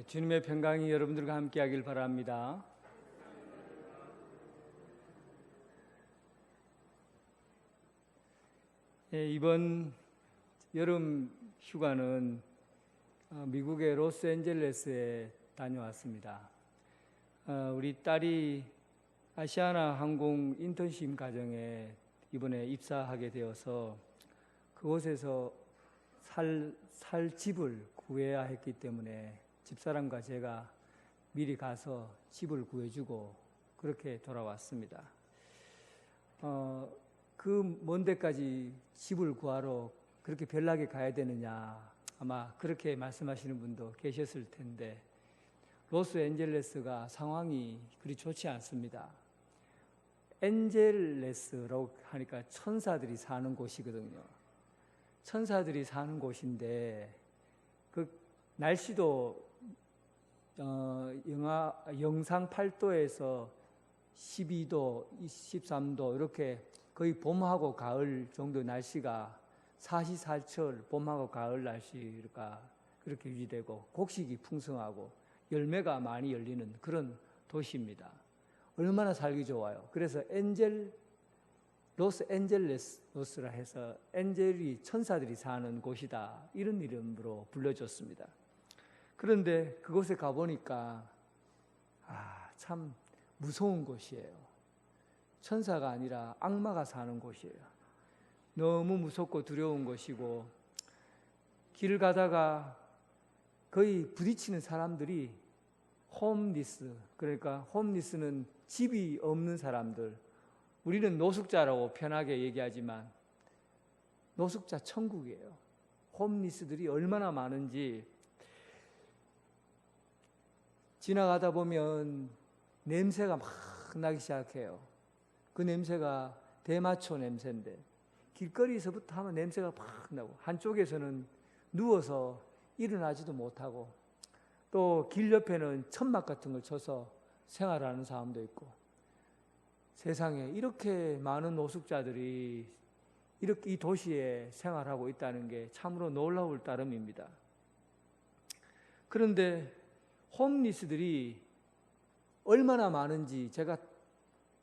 주님의 평강이 여러분들과 함께하길 바랍니다. 이번 여름 휴가는 미국의 로스앤젤레스에 다녀왔습니다. 우리 딸이 아시아나 항공 인턴십 과정에 이번에 입사하게 되어서 그곳에서 살 집을 구해야 했기 때문에 집사람과 제가 미리 가서 집을 구해주고 그렇게 돌아왔습니다. 그 먼 데까지 집을 구하러 그렇게 별나게 가야 되느냐, 아마 그렇게 말씀하시는 분도 계셨을 텐데 로스앤젤레스가 상황이 그리 좋지 않습니다. 엔젤레스라고 하니까 천사들이 사는 곳이거든요. 천사들이 사는 곳인데 그 날씨도 영상 8도에서 12도, 13도 이렇게 거의 봄하고 가을 정도 날씨가 사시사철 봄하고 가을 날씨가 그렇게 유지되고 곡식이 풍성하고 열매가 많이 열리는 그런 도시입니다. 얼마나 살기 좋아요. 그래서 로스앤젤레스라 해서 엔젤이 천사들이 사는 곳이다 이런 이름으로 불려졌습니다. 그런데 그곳에 가보니까 참 무서운 곳이에요. 천사가 아니라 악마가 사는 곳이에요. 너무 무섭고 두려운 곳이고 길을 가다가 거의 부딪히는 사람들이 홈리스, 그러니까 홈리스는 집이 없는 사람들, 우리는 노숙자라고 편하게 얘기하지만 노숙자 천국이에요. 홈리스들이 얼마나 많은지 지나가다 보면 냄새가 막 나기 시작해요. 그 냄새가 대마초 냄새인데 길거리에서부터 하면 냄새가 막 나고 한쪽에서는 누워서 일어나지도 못하고 또 길 옆에는 천막 같은 걸 쳐서 생활하는 사람도 있고 세상에 이렇게 많은 노숙자들이 이렇게 이 도시에 생활하고 있다는 게 참으로 놀라울 따름입니다. 그런데 홈리스들이 얼마나 많은지 제가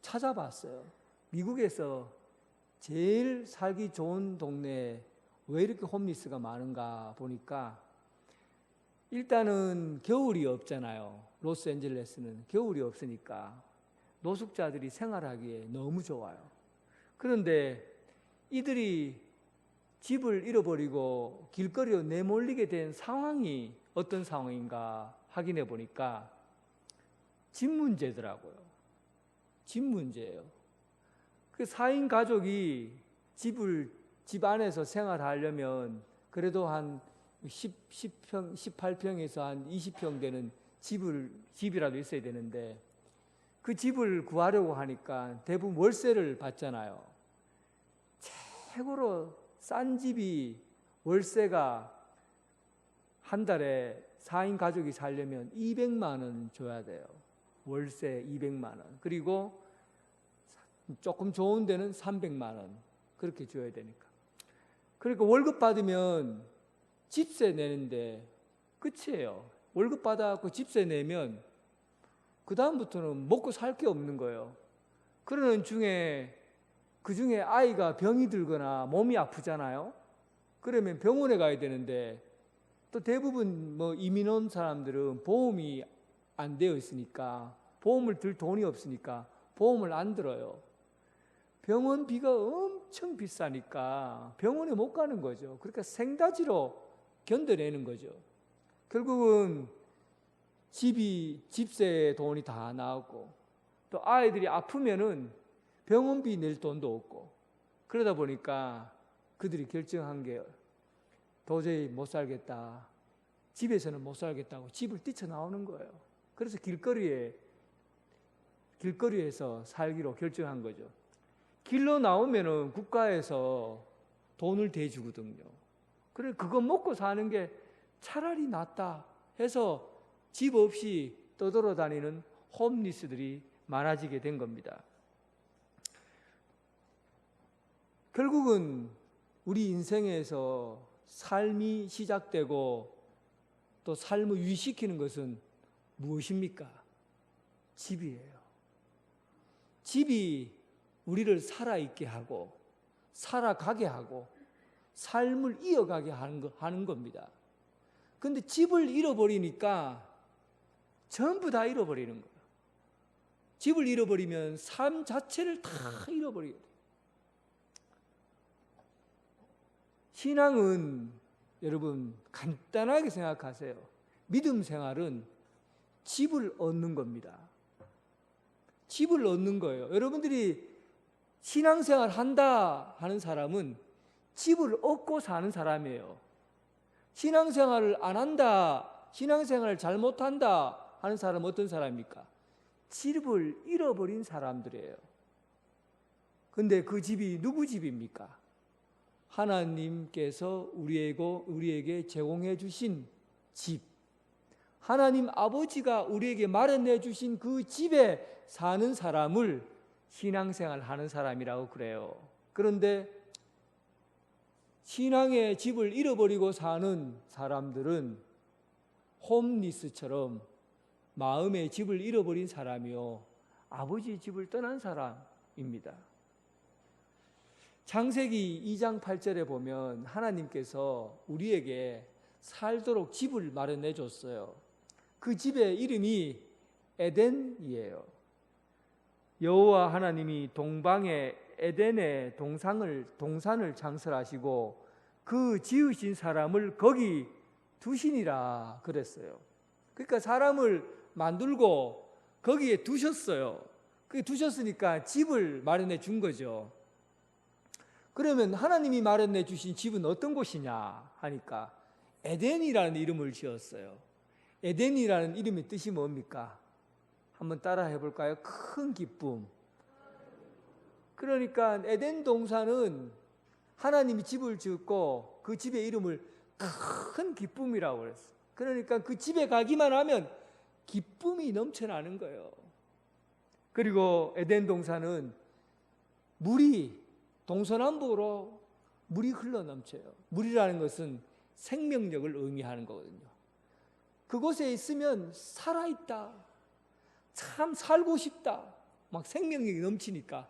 찾아봤어요. 미국에서 제일 살기 좋은 동네에 왜 이렇게 홈리스가 많은가 보니까 일단은 겨울이 없잖아요. 로스앤젤레스는 겨울이 없으니까 노숙자들이 생활하기에 너무 좋아요. 그런데 이들이 집을 잃어버리고 길거리로 내몰리게 된 상황이 어떤 상황인가 확인해 보니까 집 문제더라고요. 집 문제예요. 그 4인 가족이 집 안에서 생활하려면 그래도 한 10평, 18평에서 한 20평 되는 집이라도 있어야 되는데 그 집을 구하려고 하니까 대부분 월세를 받잖아요. 최고로 싼 집이 월세가 한 달에 4인 가족이 살려면 200만 원 줘야 돼요. 월세 200만 원. 그리고 조금 좋은 데는 300만 원. 그렇게 줘야 되니까. 그러니까 월급 받으면 집세 내는데 끝이에요. 월급 받아갖고 집세 내면 그 다음부터는 먹고 살 게 없는 거예요. 그러는 중에 그 중에 아이가 병이 들거나 몸이 아프잖아요. 그러면 병원에 가야 되는데 또 대부분 이민 온 사람들은 보험이 안 되어 있으니까 보험을 들 돈이 없으니까 보험을 안 들어요. 병원비가 엄청 비싸니까 병원에 못 가는 거죠. 그러니까 생다지로 견뎌내는 거죠. 결국은 집세에 돈이 다 나오고 또 아이들이 아프면은 병원비 낼 돈도 없고 그러다 보니까 그들이 결정한 게 도저히 못 살겠다. 집에서는 못 살겠다고 집을 뛰쳐나오는 거예요. 그래서 길거리에서 살기로 결정한 거죠. 길로 나오면은 국가에서 돈을 대주거든요. 그래 그거 먹고 사는 게 차라리 낫다 해서 집 없이 떠돌아다니는 홈리스들이 많아지게 된 겁니다. 결국은 우리 인생에서 삶이 시작되고 또 삶을 유지시키는 것은 무엇입니까? 집이에요. 집이 우리를 살아있게 하고 살아가게 하고 삶을 이어가게 하는 겁니다. 그런데 집을 잃어버리니까 전부 다 잃어버리는 거예요. 집을 잃어버리면 삶 자체를 다 잃어버리게 돼요. 신앙은 여러분 간단하게 생각하세요. 믿음 생활은 집을 얻는 겁니다. 집을 얻는 거예요. 여러분들이 신앙생활 한다 하는 사람은 집을 얻고 사는 사람이에요. 신앙생활을 안 한다, 신앙생활을 잘못한다 하는 사람은 어떤 사람입니까? 집을 잃어버린 사람들이에요. 근데 그 집이 누구 집입니까? 하나님께서 우리에게 제공해 주신 집, 하나님 아버지가 우리에게 마련해 주신 그 집에 사는 사람을 신앙생활 하는 사람이라고 그래요. 그런데 신앙의 집을 잃어버리고 사는 사람들은 홈리스처럼 마음의 집을 잃어버린 사람이요, 아버지의 집을 떠난 사람입니다. 창세기 2장 8절에 보면 하나님께서 우리에게 살도록 집을 마련해 줬어요. 그 집의 이름이 에덴이에요. 여호와 하나님이 동방에 에덴의 동산을 창설하시고 그 지으신 사람을 거기 두시니라 그랬어요. 그러니까 사람을 만들고 거기에 두셨어요. 그게 두셨으니까 집을 마련해 준 거죠. 그러면 하나님이 마련해 주신 집은 어떤 곳이냐 하니까 에덴이라는 이름을 지었어요. 에덴이라는 이름의 뜻이 뭡니까? 한번 따라 해볼까요? 큰 기쁨. 그러니까 에덴 동산은 하나님이 집을 짓고 그 집의 이름을 큰 기쁨이라고 그랬어요. 그러니까 그 집에 가기만 하면 기쁨이 넘쳐나는 거예요. 그리고 에덴 동산은 물이 동서남북으로 물이 흘러넘쳐요. 물이라는 것은 생명력을 의미하는 거거든요. 그곳에 있으면 살아있다, 참 살고 싶다, 막 생명력이 넘치니까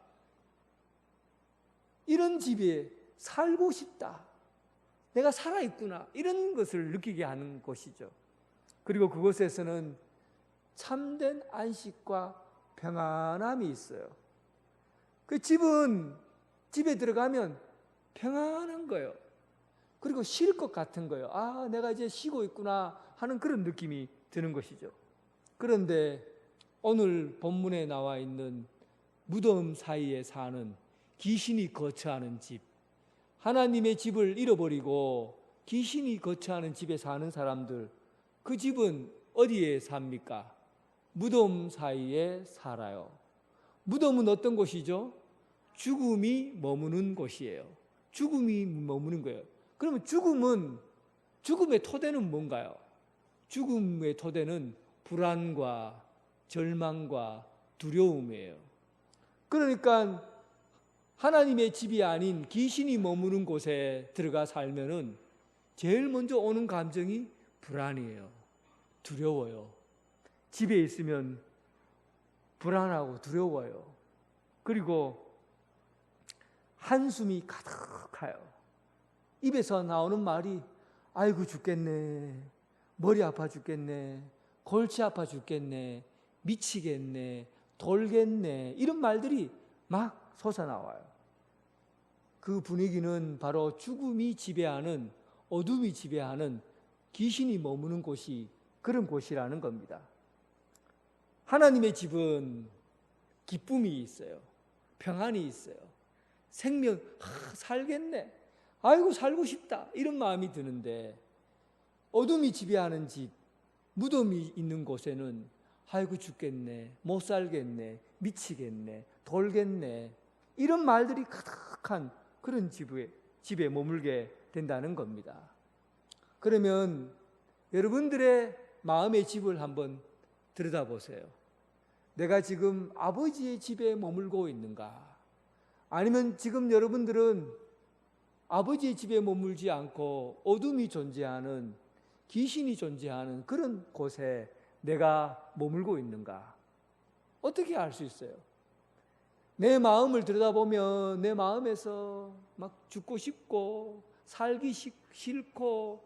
이런 집에 살고 싶다, 내가 살아있구나, 이런 것을 느끼게 하는 곳이죠. 그리고 그곳에서는 참된 안식과 평안함이 있어요. 그 집에 들어가면 평안한 거예요. 그리고 쉴 것 같은 거예요. 아, 내가 이제 쉬고 있구나 하는 그런 느낌이 드는 것이죠. 그런데 오늘 본문에 나와 있는 무덤 사이에 사는 귀신이 거처하는 집, 하나님의 집을 잃어버리고 귀신이 거처하는 집에 사는 사람들, 그 집은 어디에 삽니까? 무덤 사이에 살아요. 무덤은 어떤 곳이죠? 죽음이 머무는 곳이에요. 죽음이 머무는 거예요. 그러면 죽음의 토대는 뭔가요? 죽음의 토대는 불안과 절망과 두려움이에요. 그러니까 하나님의 집이 아닌 귀신이 머무는 곳에 들어가 살면은 제일 먼저 오는 감정이 불안이에요. 두려워요. 집에 있으면 불안하고 두려워요. 그리고 한숨이 가득해요. 입에서 나오는 말이 아이고 죽겠네, 머리 아파 죽겠네, 골치 아파 죽겠네, 미치겠네, 돌겠네, 이런 말들이 막 솟아나와요. 그 분위기는 바로 죽음이 지배하는, 어둠이 지배하는 귀신이 머무는 곳이 그런 곳이라는 겁니다. 하나님의 집은 기쁨이 있어요. 평안이 있어요. 생명, 살겠네, 아이고 살고 싶다, 이런 마음이 드는데 어둠이 지배하는 집, 무덤이 있는 곳에는 아이고 죽겠네, 못 살겠네, 미치겠네, 돌겠네, 이런 말들이 가득한 그런 집에 머물게 된다는 겁니다. 그러면 여러분들의 마음의 집을 한번 들여다보세요. 내가 지금 아버지의 집에 머물고 있는가? 아니면 지금 여러분들은 아버지의 집에 머물지 않고 어둠이 존재하는 귀신이 존재하는 그런 곳에 내가 머물고 있는가? 어떻게 알 수 있어요? 내 마음을 들여다보면 내 마음에서 막 죽고 싶고 살기 싫고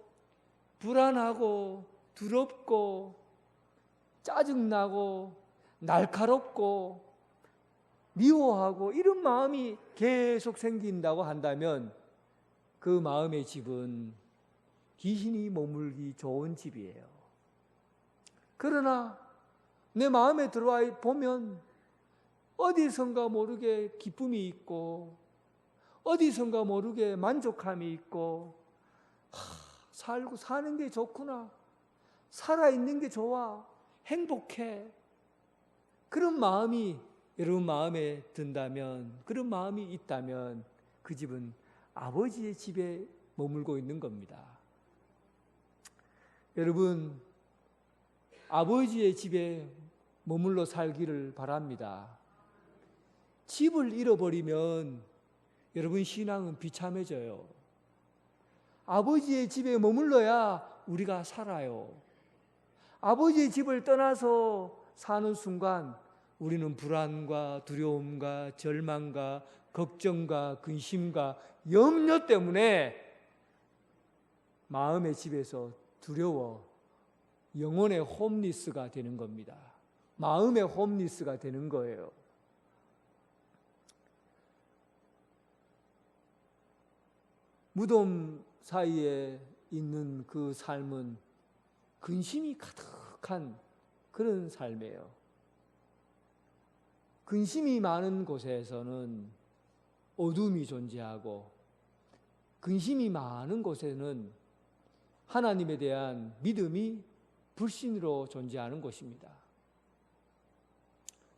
불안하고 두렵고 짜증나고 날카롭고 미워하고 이런 마음이 계속 생긴다고 한다면 그 마음의 집은 귀신이 머물기 좋은 집이에요. 그러나 내 마음에 들어와 보면 어디선가 모르게 기쁨이 있고 어디선가 모르게 만족함이 있고 살고 사는 게 좋구나, 살아있는 게 좋아, 행복해, 그런 마음이 여러분 마음에 든다면, 그런 마음이 있다면 그 집은 아버지의 집에 머물고 있는 겁니다. 여러분, 아버지의 집에 머물러 살기를 바랍니다. 집을 잃어버리면 여러분 신앙은 비참해져요. 아버지의 집에 머물러야 우리가 살아요. 아버지의 집을 떠나서 사는 순간 우리는 불안과 두려움과 절망과 걱정과 근심과 염려 때문에 마음의 집에서 두려워 영혼의 홈리스가 되는 겁니다. 마음의 홈리스가 되는 거예요. 무덤 사이에 있는 그 삶은 근심이 가득한 그런 삶이에요. 근심이 많은 곳에서는 어둠이 존재하고 근심이 많은 곳에는 하나님에 대한 믿음이 불신으로 존재하는 곳입니다.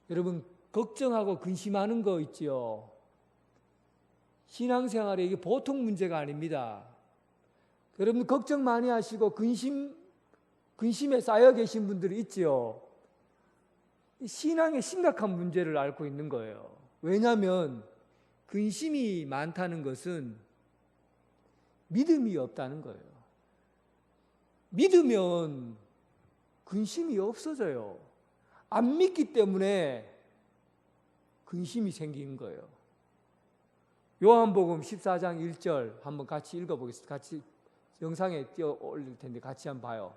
여러분, 걱정하고 근심하는 거 있지요? 신앙생활에 이게 보통 문제가 아닙니다. 여러분 걱정 많이 하시고 근심에 쌓여 계신 분들이 있지요. 신앙의 심각한 문제를 앓고 있는 거예요. 왜냐하면 근심이 많다는 것은 믿음이 없다는 거예요. 믿으면 근심이 없어져요. 안 믿기 때문에 근심이 생기는 거예요. 요한복음 14장 1절 한번 같이 읽어보겠습니다. 같이 영상에 띄워 올릴 텐데 같이 한번 봐요.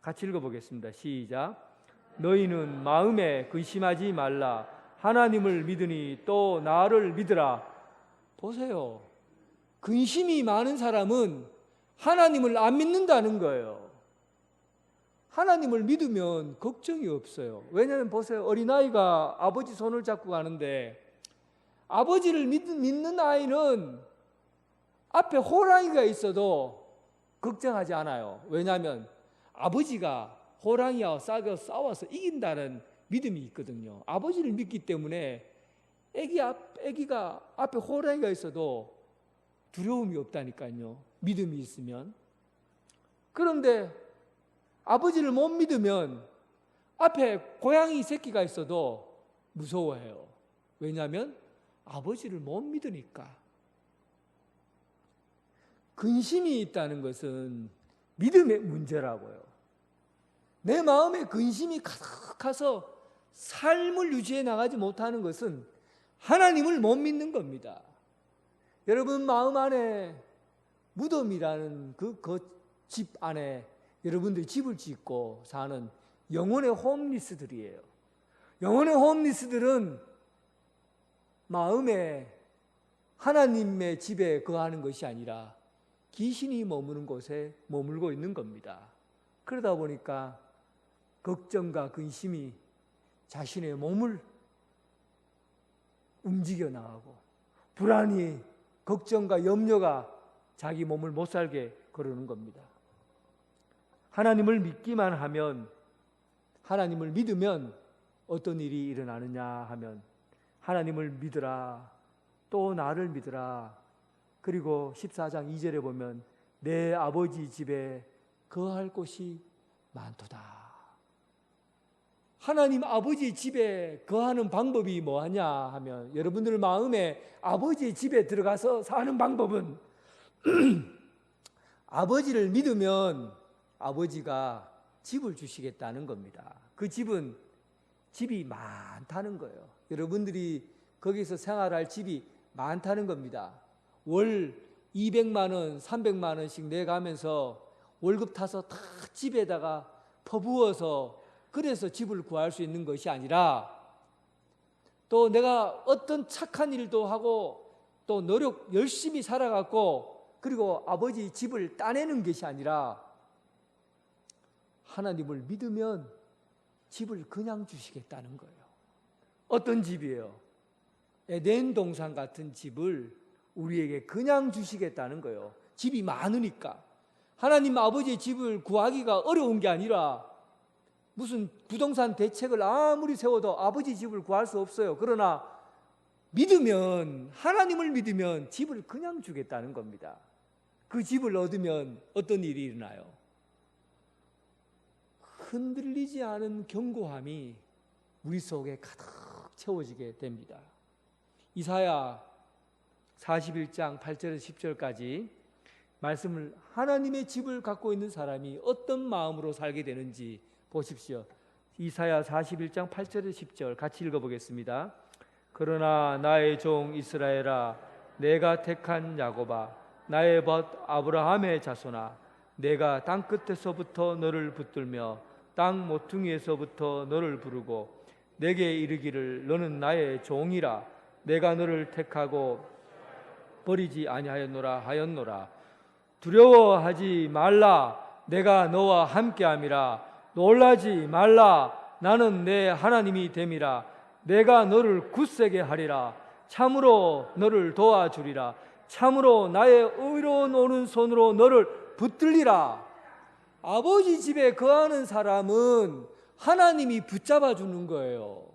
같이 읽어보겠습니다. 시작. 너희는 마음에 근심하지 말라. 하나님을 믿으니 또 나를 믿으라. 보세요. 근심이 많은 사람은 하나님을 안 믿는다는 거예요. 하나님을 믿으면 걱정이 없어요. 왜냐하면 보세요. 어린아이가 아버지 손을 잡고 가는데 아버지를 믿는 아이는 앞에 호랑이가 있어도 걱정하지 않아요. 왜냐하면 아버지가 호랑이와 싸워서 이긴다는 믿음이 있거든요. 아버지를 믿기 때문에 애기가 앞에 호랑이가 있어도 두려움이 없다니까요. 믿음이 있으면. 그런데 아버지를 못 믿으면 앞에 고양이 새끼가 있어도 무서워해요. 왜냐하면 아버지를 못 믿으니까. 근심이 있다는 것은 믿음의 문제라고요. 내 마음에 근심이 가득해서 삶을 유지해 나가지 못하는 것은 하나님을 못 믿는 겁니다. 여러분 마음 안에 무덤이라는 그 집 안에 여러분들이 집을 짓고 사는 영혼의 홈리스들이에요. 영혼의 홈리스들은 마음에 하나님의 집에 거하는 것이 아니라 귀신이 머무는 곳에 머물고 있는 겁니다. 그러다 보니까 걱정과 근심이 자신의 몸을 움직여 나가고 불안이, 걱정과 염려가 자기 몸을 못 살게 그러는 겁니다. 하나님을 믿기만 하면, 하나님을 믿으면 어떤 일이 일어나느냐 하면 하나님을 믿으라, 또 나를 믿으라. 그리고 14장 2절에 보면 내 아버지 집에 거할 곳이 많도다. 하나님 아버지 집에 거하는 방법이 뭐하냐 하면 여러분들 마음에 아버지 집에 들어가서 사는 방법은 아버지를 믿으면 아버지가 집을 주시겠다는 겁니다. 그 집이 많다는 거예요. 여러분들이 거기서 생활할 집이 많다는 겁니다. 월 200만 원, 300만 원씩 내가면서 월급 타서 다 집에다가 퍼부어서 그래서 집을 구할 수 있는 것이 아니라, 또 내가 어떤 착한 일도 하고 또 열심히 살아갔고 그리고 아버지 집을 따내는 것이 아니라 하나님을 믿으면 집을 그냥 주시겠다는 거예요. 어떤 집이에요? 에덴 동산 같은 집을 우리에게 그냥 주시겠다는 거예요. 집이 많으니까. 하나님 아버지의 집을 구하기가 어려운 게 아니라 무슨 부동산 대책을 아무리 세워도 아버지 집을 구할 수 없어요. 그러나 믿으면, 하나님을 믿으면 집을 그냥 주겠다는 겁니다. 그 집을 얻으면 어떤 일이 일어나요? 흔들리지 않은 견고함이 우리 속에 가득 채워지게 됩니다. 이사야 41장 8절에서 10절까지 말씀을, 하나님의 집을 갖고 있는 사람이 어떤 마음으로 살게 되는지 보십시오. 이사야 41장 8절에서 10절 같이 읽어보겠습니다. 그러나 나의 종 이스라엘아, 내가 택한 야곱아, 나의 벗 아브라함의 자손아, 내가 땅 끝에서부터 너를 붙들며 땅 모퉁이에서부터 너를 부르고 내게 이르기를 너는 나의 종이라, 내가 너를 택하고 버리지 아니하였노라 하였노라. 두려워하지 말라, 내가 너와 함께함이라. 놀라지 말라, 나는 내 하나님이 됨이라. 내가 너를 굳세게 하리라. 참으로 너를 도와주리라. 참으로 나의 의로운 오른손으로 너를 붙들리라. 아버지 집에 거하는 사람은 하나님이 붙잡아 주는 거예요.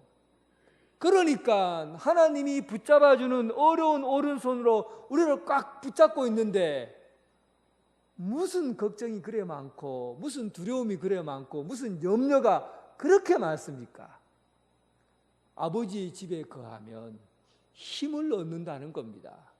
그러니까 하나님이 붙잡아 주는 어려운 오른손으로 우리를 꽉 붙잡고 있는데, 무슨 걱정이 그래 많고 무슨 두려움이 그래 많고 무슨 염려가 그렇게 많습니까? 아버지 집에 거하면 힘을 얻는다는 겁니다.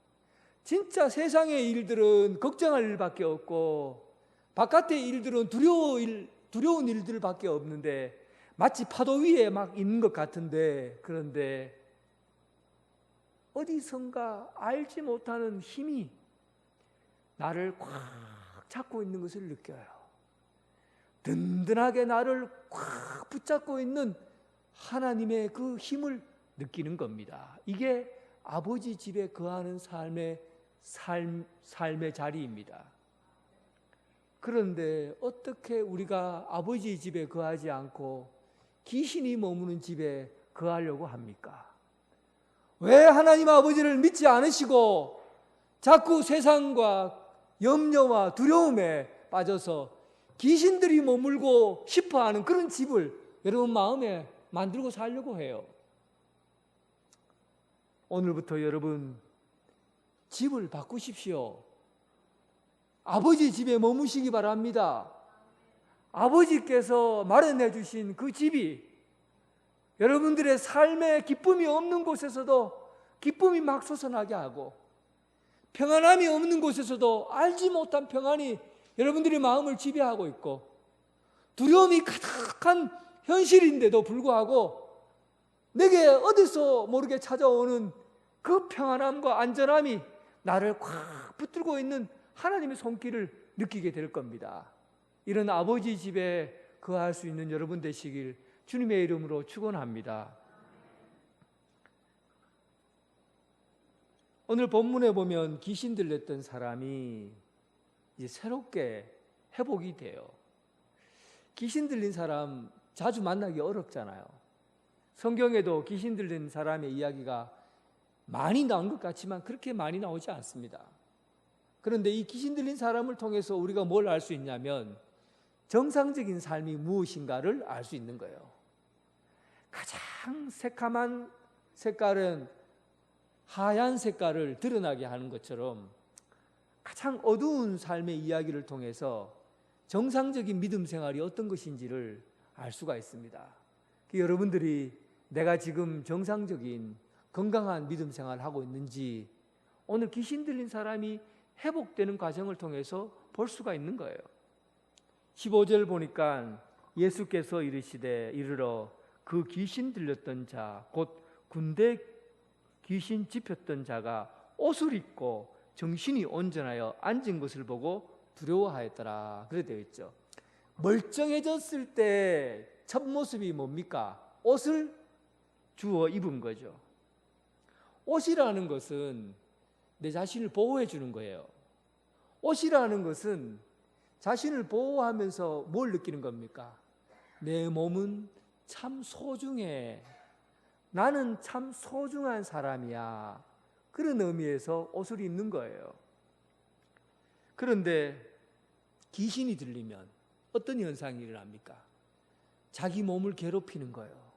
진짜 세상의 일들은 걱정할 일밖에 없고 바깥의 일들은 두려운 일들밖에 없는데, 마치 파도 위에 막 있는 것 같은데, 그런데 어디선가 알지 못하는 힘이 나를 꽉 잡고 있는 것을 느껴요. 든든하게 나를 꽉 붙잡고 있는 하나님의 그 힘을 느끼는 겁니다. 이게 아버지 집에 거하는 삶의 자리입니다. 그런데 어떻게 우리가 아버지 집에 거하지 않고 귀신이 머무는 집에 거하려고 합니까? 왜 하나님 아버지를 믿지 않으시고 자꾸 세상과 염려와 두려움에 빠져서 귀신들이 머물고 싶어하는 그런 집을 여러분 마음에 만들고 살려고 해요? 오늘부터 여러분 집을 바꾸십시오. 아버지 집에 머무시기 바랍니다. 아버지께서 마련해 주신 그 집이 여러분들의 삶에 기쁨이 없는 곳에서도 기쁨이 막 솟아나게 하고, 평안함이 없는 곳에서도 알지 못한 평안이 여러분들의 마음을 지배하고 있고, 두려움이 가득한 현실인데도 불구하고 내게 어디서 모르게 찾아오는 그 평안함과 안전함이 나를 꽉 붙들고 있는 하나님의 손길을 느끼게 될 겁니다. 이런 아버지 집에 거할 수 있는 여러분 되시길 주님의 이름으로 축원합니다. 오늘 본문에 보면 귀신 들렸던 사람이 이제 새롭게 회복이 돼요. 귀신 들린 사람 자주 만나기 어렵잖아요. 성경에도 귀신 들린 사람의 이야기가 많이 나온 것 같지만 그렇게 많이 나오지 않습니다. 그런데 이 귀신 들린 사람을 통해서 우리가 뭘 알 수 있냐면 정상적인 삶이 무엇인가를 알 수 있는 거예요. 가장 새카만 색깔은 하얀 색깔을 드러나게 하는 것처럼 가장 어두운 삶의 이야기를 통해서 정상적인 믿음 생활이 어떤 것인지를 알 수가 있습니다. 여러분들이 내가 지금 정상적인 건강한 믿음 생활을 하고 있는지 오늘 귀신 들린 사람이 회복되는 과정을 통해서 볼 수가 있는 거예요. 15절 보니까 예수께서 이르러 그 귀신 들렸던 자, 곧 군대 귀신 집혔던 자가 옷을 입고 정신이 온전하여 앉은 것을 보고 두려워하였더라. 그래 되어 있죠. 멀쩡해졌을 때 첫 모습이 뭡니까? 옷을 주워 입은 거죠. 옷이라는 것은 내 자신을 보호해 주는 거예요. 옷이라는 것은 자신을 보호하면서 뭘 느끼는 겁니까? 내 몸은 참 소중해. 나는 참 소중한 사람이야. 그런 의미에서 옷을 입는 거예요. 그런데 귀신이 들리면 어떤 현상이 일어납니까? 자기 몸을 괴롭히는 거예요.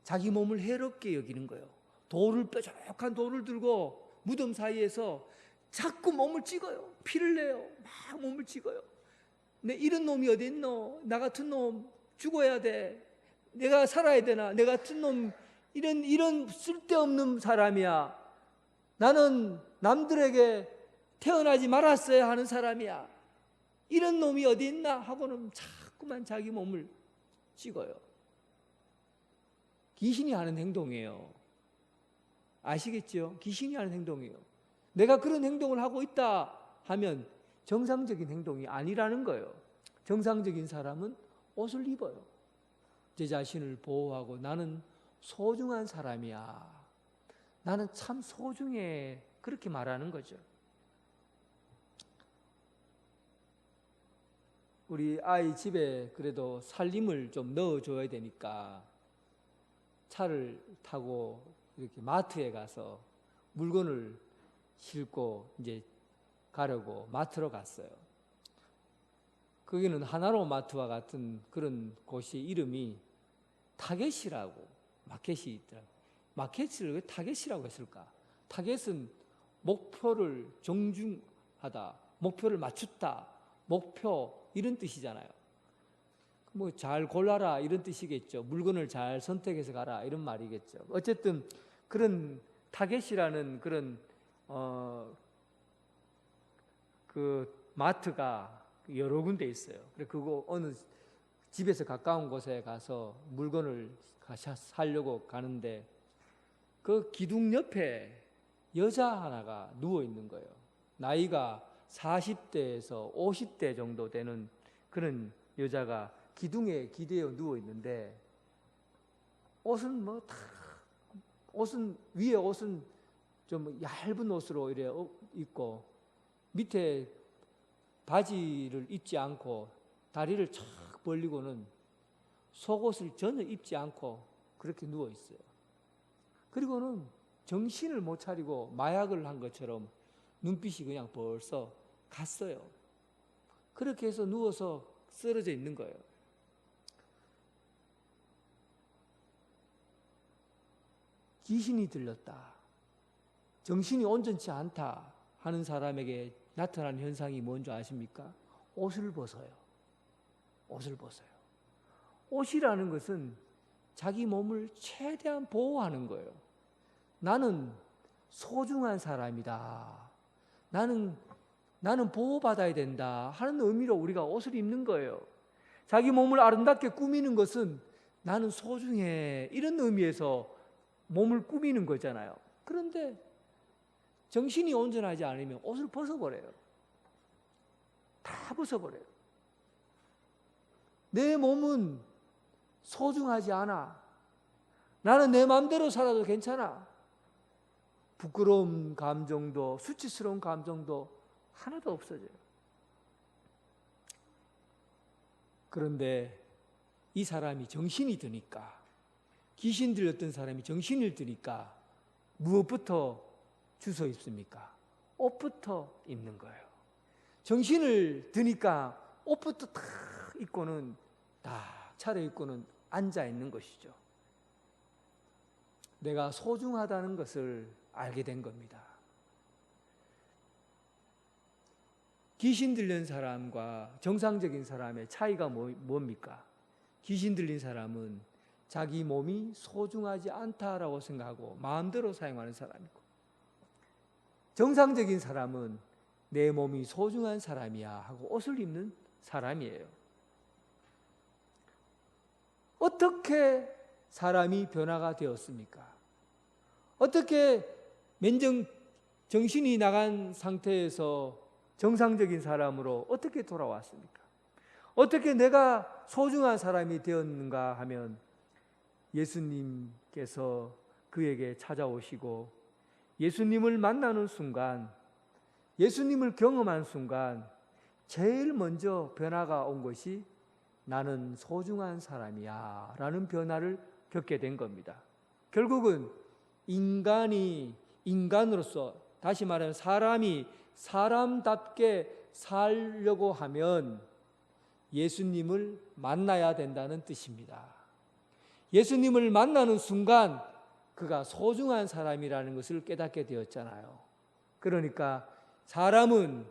자기 몸을 해롭게 여기는 거예요. 뾰족한 돌을 들고 무덤 사이에서 자꾸 몸을 찍어요. 피를 내요. 막 몸을 찍어요. 내 이런 놈이 어디 있노? 나 같은 놈 죽어야 돼. 내가 살아야 되나? 내 같은 놈 이런 쓸데없는 사람이야. 나는 남들에게 태어나지 말았어야 하는 사람이야. 이런 놈이 어디 있나? 하고는 자꾸만 자기 몸을 찍어요. 귀신이 하는 행동이에요. 아시겠죠? 귀신이 하는 행동이에요. 내가 그런 행동을 하고 있다 하면 정상적인 행동이 아니라는 거예요. 정상적인 사람은 옷을 입어요. 제 자신을 보호하고 나는 소중한 사람이야. 나는 참 소중해. 그렇게 말하는 거죠. 우리 아이 집에 그래도 살림을 좀 넣어줘야 되니까 차를 타고 이렇게 마트에 가서 물건을 싣고 이제 가려고 마트로 갔어요. 거기는 하나로 마트와 같은 그런 곳이 이름이 타겟이라고 마켓이 있더라고요. 마켓을 왜 타겟이라고 했을까? 타겟은 목표를 정중하다, 목표를 맞췄다, 목표 이런 뜻이잖아요. 뭐 잘 골라라 이런 뜻이겠죠. 물건을 잘 선택해서 가라 이런 말이겠죠. 어쨌든 그런 타겟이라는 그런 그 마트가 여러 군데 있어요. 그래서 그거 어느 집에서 가까운 곳에 가서 물건을 사려고 가는데 그 기둥 옆에 여자 하나가 누워 있는 거예요. 나이가 40대에서 50대 정도 되는 그런 여자가 기둥에 기대어 누워 있는데 옷은 위에 옷은 좀 얇은 옷으로 이래 입고 밑에 바지를 입지 않고 다리를 착 벌리고는 속옷을 전혀 입지 않고 그렇게 누워 있어요. 그리고는 정신을 못 차리고 마약을 한 것처럼 눈빛이 그냥 벌써 갔어요. 그렇게 해서 누워서 쓰러져 있는 거예요. 귀신이 들렸다, 정신이 온전치 않다 하는 사람에게 나타나는 현상이 뭔지 아십니까? 옷을 벗어요. 옷을 벗어요. 옷이라는 것은 자기 몸을 최대한 보호하는 거예요. 나는 소중한 사람이다. 나는 보호받아야 된다 하는 의미로 우리가 옷을 입는 거예요. 자기 몸을 아름답게 꾸미는 것은 나는 소중해 이런 의미에서 몸을 꾸미는 거잖아요. 그런데 정신이 온전하지 않으면 옷을 벗어버려요. 다 벗어버려요. 내 몸은 소중하지 않아. 나는 내 마음대로 살아도 괜찮아. 부끄러운 감정도 수치스러운 감정도 하나도 없어져요. 그런데 이 사람이 정신이 드니까, 귀신 들렸던 사람이 정신을 드니까 무엇부터 주워 입습니까? 옷부터 입는 거예요. 정신을 드니까 옷부터 탁 입고는 딱 차려입고는 앉아 있는 것이죠. 내가 소중하다는 것을 알게 된 겁니다. 귀신 들린 사람과 정상적인 사람의 차이가 뭡니까? 귀신 들린 사람은 자기 몸이 소중하지 않다라고 생각하고 마음대로 사용하는 사람이고, 정상적인 사람은 내 몸이 소중한 사람이야 하고 옷을 입는 사람이에요. 어떻게 사람이 변화가 되었습니까? 어떻게 정신이 나간 상태에서 정상적인 사람으로 어떻게 돌아왔습니까? 어떻게 내가 소중한 사람이 되었는가 하면 예수님께서 그에게 찾아오시고 예수님을 만나는 순간, 예수님을 경험한 순간 제일 먼저 변화가 온 것이 나는 소중한 사람이야 라는 변화를 겪게 된 겁니다. 결국은 인간이 인간으로서, 다시 말하면 사람이 사람답게 살려고 하면 예수님을 만나야 된다는 뜻입니다. 예수님을 만나는 순간 그가 소중한 사람이라는 것을 깨닫게 되었잖아요. 그러니까 사람은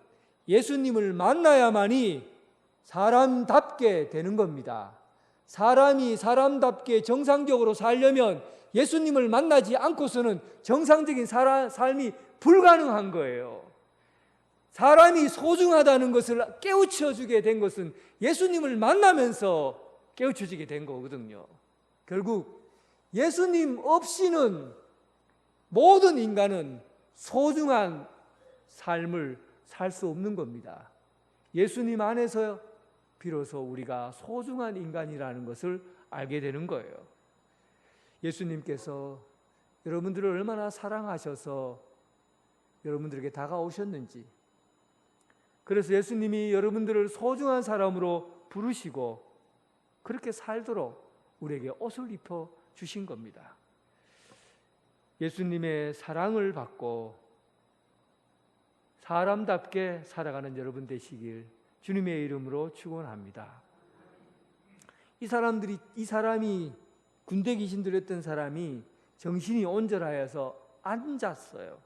예수님을 만나야만이 사람답게 되는 겁니다. 사람이 사람답게 정상적으로 살려면 예수님을 만나지 않고서는 정상적인 삶이 불가능한 거예요. 사람이 소중하다는 것을 깨우쳐주게 된 것은 예수님을 만나면서 깨우쳐지게 된 거거든요. 결국 예수님 없이는 모든 인간은 소중한 삶을 살 수 없는 겁니다. 예수님 안에서 비로소 우리가 소중한 인간이라는 것을 알게 되는 거예요. 예수님께서 여러분들을 얼마나 사랑하셔서 여러분들에게 다가오셨는지, 그래서 예수님이 여러분들을 소중한 사람으로 부르시고 그렇게 살도록 우리에게 옷을 입혀 주신 겁니다. 예수님의 사랑을 받고 사람답게 살아가는 여러분 되시길 주님의 이름으로 축원합니다. 이 사람이 군대 귀신 들렸던 사람이 정신이 온전하여서 앉았어요.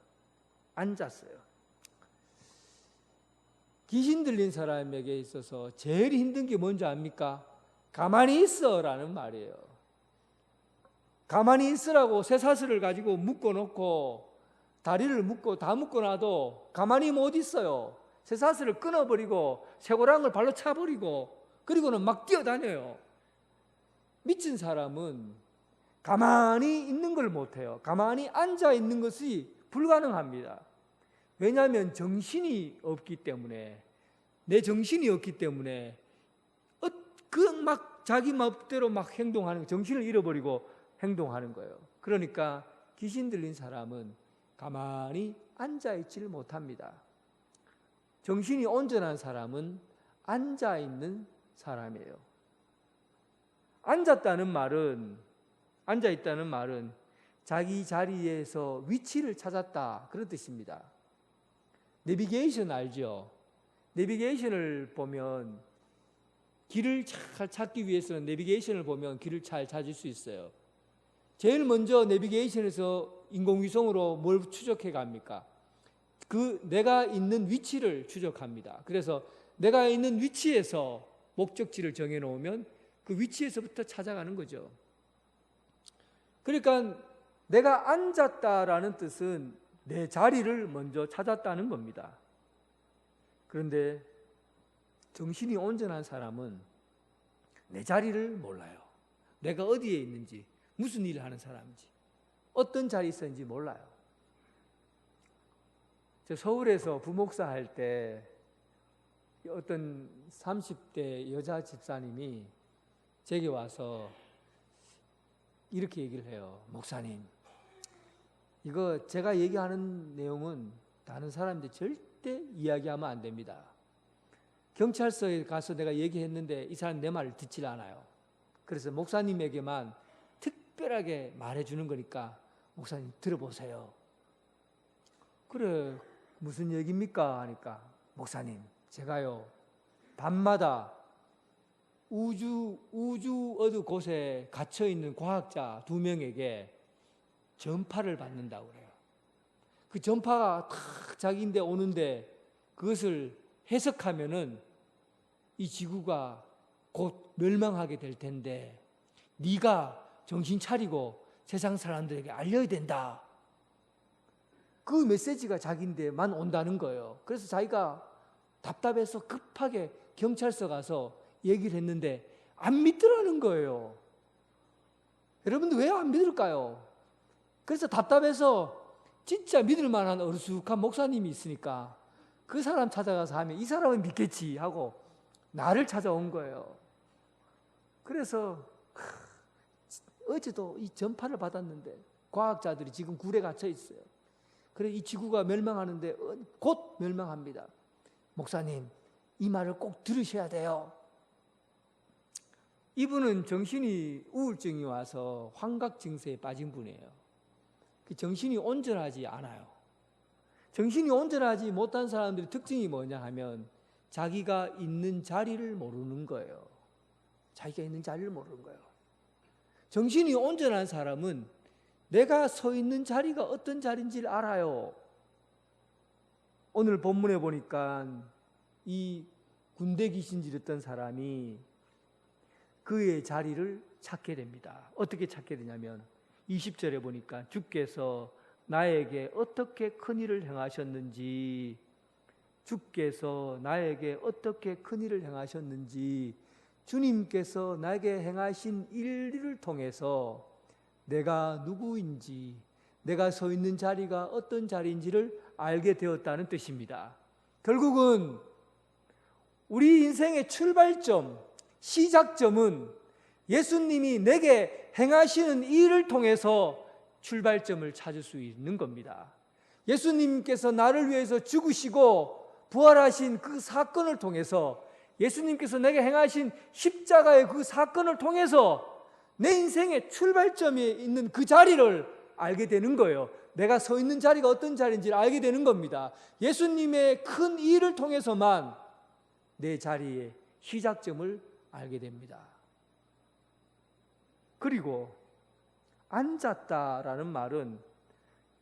귀신 들린 사람에게 있어서 제일 힘든 게 뭔지 압니까? 가만히 있어라는 말이에요. 가만히 있으라고 쇠사슬을 가지고 묶어놓고 다리를 다 묶어놔도 가만히 못 있어요. 쇠사슬을 끊어버리고 쇠고랑을 발로 차버리고 그리고는 막 뛰어다녀요. 미친 사람은 가만히 있는 걸 못해요. 가만히 앉아 있는 것이 불가능합니다. 왜냐하면 정신이 없기 때문에, 내 정신이 없기 때문에 막 자기 멋대로 막 행동하는, 정신을 잃어버리고 행동하는 거예요. 그러니까 귀신 들린 사람은 가만히 앉아있지를 못합니다. 정신이 온전한 사람은 앉아있는 사람이에요. 앉아있다는 말은 자기 자리에서 위치를 찾았다, 그런 뜻입니다. 내비게이션 알죠? 내비게이션을 보면 길을 잘 찾기 위해서는 내비게이션을 보면 길을 잘 찾을 수 있어요. 제일 먼저 내비게이션에서 인공위성으로 뭘 추적해 갑니까? 내가 있는 위치를 추적합니다. 그래서 내가 있는 위치에서 목적지를 정해 놓으면 그 위치에서부터 찾아가는 거죠. 그러니까 내가 앉았다라는 뜻은 내 자리를 먼저 찾았다는 겁니다. 그런데 정신이 온전한 사람은 내 자리를 몰라요. 내가 어디에 있는지, 무슨 일을 하는 사람인지, 어떤 자리에 있었는지 몰라요. 저 서울에서 부목사 할 때 어떤 30대 여자 집사님이 제게 와서 이렇게 얘기를 해요. 목사님, 이거 제가 얘기하는 내용은 다른 사람한테 절대 이야기하면 안 됩니다. 경찰서에 가서 내가 얘기했는데 이 사람 내 말을 듣질 않아요. 그래서 목사님에게만 특별하게 말해주는 거니까 목사님 들어보세요. 그래, 무슨 얘기입니까? 하니까 목사님, 제가요 밤마다 우주 어느 곳에 갇혀있는 과학자 2명에게 전파를 받는다고 그래요. 그 전파가 탁 자기인데 오는데 그것을 해석하면은 이 지구가 곧 멸망하게 될 텐데 네가 정신 차리고 세상 사람들에게 알려야 된다. 그 메시지가 자기인데만 온다는 거예요. 그래서 자기가 답답해서 급하게 경찰서 가서 얘기를 했는데 안 믿더라는 거예요. 여러분들 왜 안 믿을까요? 그래서 답답해서 진짜 믿을 만한 어리숙한 목사님이 있으니까 그 사람 찾아가서 하면 이 사람은 믿겠지 하고 나를 찾아온 거예요. 그래서 어제도 이 전파를 받았는데 과학자들이 지금 굴에 갇혀 있어요. 그래 이 지구가 멸망하는데 곧 멸망합니다. 목사님, 이 말을 꼭 들으셔야 돼요. 이분은 정신이 우울증이 와서 환각 증세에 빠진 분이에요. 정신이 온전하지 않아요. 정신이 온전하지 못한 사람들의 특징이 뭐냐 하면 자기가 있는 자리를 모르는 거예요. 자기가 있는 자리를 모르는 거예요. 정신이 온전한 사람은 내가 서 있는 자리가 어떤 자리인지를 알아요. 오늘 본문에 보니까 이 군대 귀신 지렸던 사람이 그의 자리를 찾게 됩니다. 어떻게 찾게 되냐면 20절에 보니까 주께서 나에게 어떻게 큰일을 행하셨는지, 주께서 나에게 어떻게 큰일을 행하셨는지, 주님께서 나에게 행하신 일을 통해서 내가 누구인지, 내가 서 있는 자리가 어떤 자리인지를 알게 되었다는 뜻입니다. 결국은 우리 인생의 출발점, 시작점은 예수님이 내게 행하시는 일을 통해서 출발점을 찾을 수 있는 겁니다. 예수님께서 나를 위해서 죽으시고 부활하신 그 사건을 통해서, 예수님께서 내게 행하신 십자가의 그 사건을 통해서 내 인생의 출발점에 있는 그 자리를 알게 되는 거예요. 내가 서 있는 자리가 어떤 자리인지를 알게 되는 겁니다. 예수님의 큰 일을 통해서만 내 자리의 시작점을 알게 됩니다. 그리고 앉았다라는 말은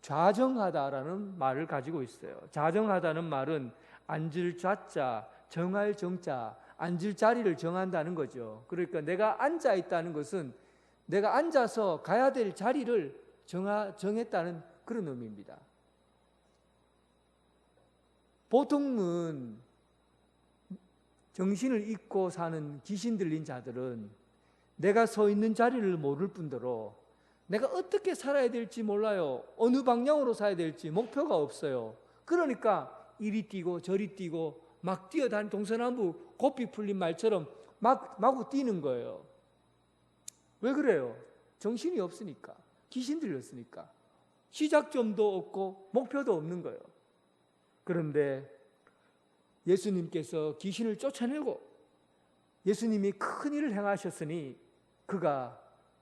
좌정하다라는 말을 가지고 있어요. 좌정하다는 말은 앉을 좌자, 정할 정자, 앉을 자리를 정한다는 거죠. 그러니까 내가 앉아 있다는 것은 내가 앉아서 가야 될 자리를 정했다는 그런 의미입니다. 보통은 정신을 잃고 사는 귀신 들린 자들은 내가 서 있는 자리를 모를 뿐더러 내가 어떻게 살아야 될지 몰라요. 어느 방향으로 살아야 될지 목표가 없어요. 그러니까 이리 뛰고 저리 뛰고 막 뛰어다니는 동서남북 고삐 풀린 말처럼 마구 뛰는 거예요. 왜 그래요? 정신이 없으니까, 귀신 들렸으니까. 시작점도 없고 목표도 없는 거예요. 그런데 예수님께서 귀신을 쫓아내고 예수님이 큰 일을 행하셨으니 그가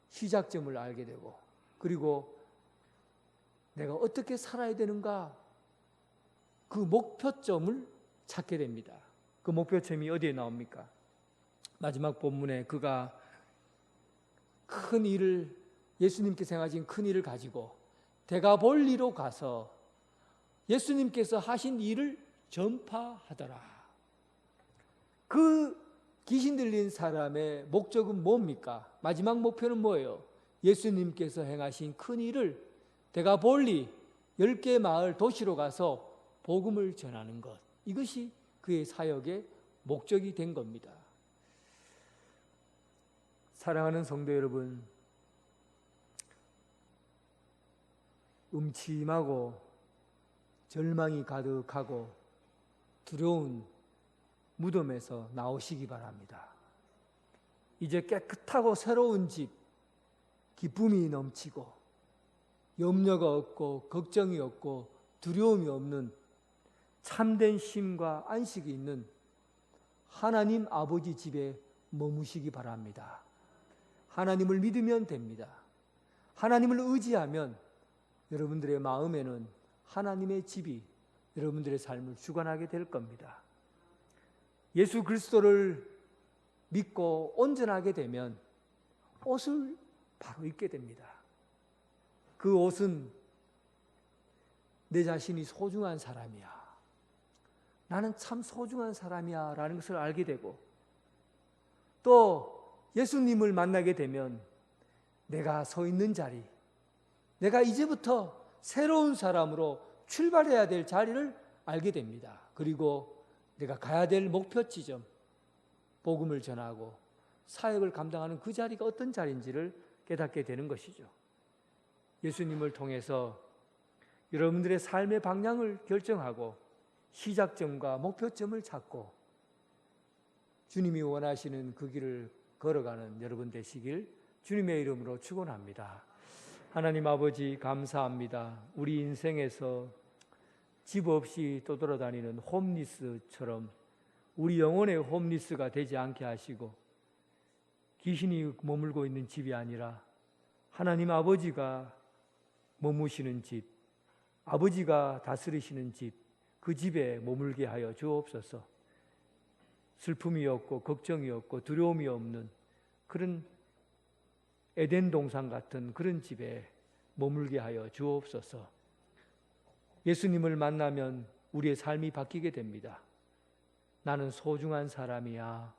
시작점을 알게 되고, 그리고 내가 어떻게 살아야 되는가, 그 목표점을 찾게 됩니다. 그 목표점이 어디에 나옵니까? 마지막 본문에 그가 큰 일을, 예수님께서 행하신 큰 일을 가지고 데가볼리로 가서 예수님께서 하신 일을 전파하더라. 그 귀신 들린 사람의 목적은 뭡니까? 마지막 목표는 뭐예요? 예수님께서 행하신 큰 일을 데가볼리 10개 마을 도시로 가서 복음을 전하는 것. 이것이 그의 사역의 목적이 된 겁니다. 사랑하는 성도 여러분, 음침하고 절망이 가득하고 두려운 무덤에서 나오시기 바랍니다. 이제 깨끗하고 새로운 집, 기쁨이 넘치고 염려가 없고 걱정이 없고 두려움이 없는 참된 쉼과 안식이 있는 하나님 아버지 집에 머무시기 바랍니다. 하나님을 믿으면 됩니다. 하나님을 의지하면 여러분들의 마음에는 하나님의 집이 여러분들의 삶을 주관하게 될 겁니다. 예수 그리스도를 믿고 온전하게 되면 옷을 바로 입게 됩니다. 그 옷은 내 자신이 소중한 사람이야, 나는 참 소중한 사람이야 라는 것을 알게 되고, 또 예수님을 만나게 되면 내가 서 있는 자리, 내가 이제부터 새로운 사람으로 출발해야 될 자리를 알게 됩니다. 그리고 내가 가야 될 목표 지점, 복음을 전하고 사역을 감당하는 그 자리가 어떤 자리인지를 깨닫게 되는 것이죠. 예수님을 통해서 여러분들의 삶의 방향을 결정하고 시작점과 목표점을 찾고 주님이 원하시는 그 길을 걸어가는 여러분 되시길 주님의 이름으로 축원합니다. 하나님 아버지 감사합니다. 우리 인생에서 집 없이 떠돌아다니는 홈리스처럼 우리 영혼의 홈리스가 되지 않게 하시고 귀신이 머물고 있는 집이 아니라 하나님 아버지가 머무시는 집, 아버지가 다스리시는 집, 그 집에 머물게 하여 주옵소서. 슬픔이 없고 걱정이 없고 두려움이 없는 그런 에덴 동산 같은 그런 집에 머물게 하여 주옵소서. 예수님을 만나면 우리의 삶이 바뀌게 됩니다. 나는 소중한 사람이야.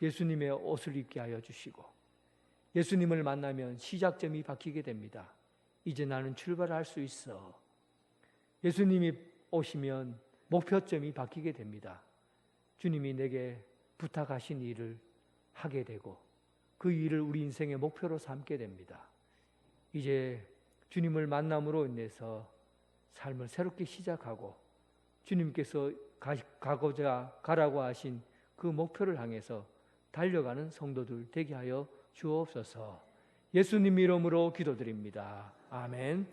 예수님의 옷을 입게 하여 주시고 예수님을 만나면 시작점이 바뀌게 됩니다. 이제 나는 출발할 수 있어. 예수님이 오시면 목표점이 바뀌게 됩니다. 주님이 내게 부탁하신 일을 하게 되고 그 일을 우리 인생의 목표로 삼게 됩니다. 이제 주님을 만남으로 인해서 삶을 새롭게 시작하고 주님께서 가라고 하신 그 목표를 향해서 달려가는 성도들 되게 하여 주옵소서. 예수님 이름으로 기도드립니다. 아멘.